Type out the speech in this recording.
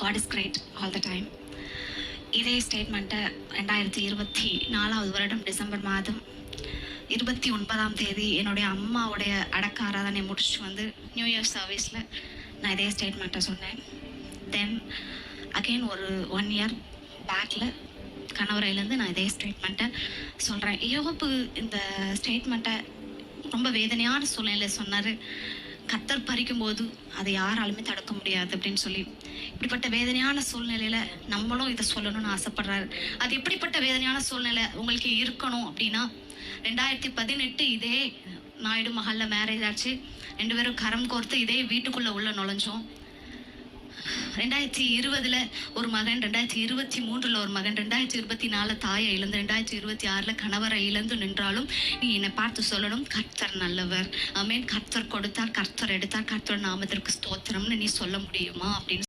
God is great all the time. இதே ஸ்டேட்மெண்ட்டை 2024 வருடம் டிசம்பர் மாதம் 29ஆம் தேதி என்னுடைய அம்மாவுடைய அடக்க ஆராதனை முடிச்சுட்டு வந்து நியூ இயர் சர்வீஸில் நான் இதே ஸ்டேட்மெண்ட்டை சொன்னேன். தென் அகெயின் ஒரு 1 இயர் பேக்கில் கணவரையிலேருந்து நான் இதே ஸ்டேட்மெண்ட்டை சொல்கிறேன். யோபு இந்த ஸ்டேட்மெண்ட்டை ரொம்ப வேதனையான சூழ்நிலையில் சொன்னார். கத்தர் பறிக்கும் போது அதை யாராலுமே தடுக்க முடியாது அப்படின்னு சொல்லி. இப்படிப்பட்ட வேதனையான சூழ்நிலையில் நம்மளும் இதை சொல்லணும்னு ஆசைப்படுறாரு. அது எப்படிப்பட்ட வேதனையான சூழ்நிலை உங்களுக்கு இருக்கணும் அப்படின்னா, 2018 இதே நாயுடு மஹாலில் மேரேஜ் ஆச்சு. 2 பேரும் கரம் கோர்த்து இதே வீட்டுக்குள்ளே உள்ள நுழைஞ்சோம். 2020 ஒரு மகன், 2023 ஒரு மகன், 2024 தாயை இழந்து, 2026 கணவரை இழந்து நின்றாலும் நீ என்னை பார்த்து சொல்லணும், கர்த்தர் நல்லவர், ஆமென், கர்த்தர் கொடுத்தார், கர்த்தர் எடுத்தார், கர்த்தர் நாமத்திற்கு ஸ்தோத்திரம்னு நீ சொல்ல முடியுமா அப்படின்னு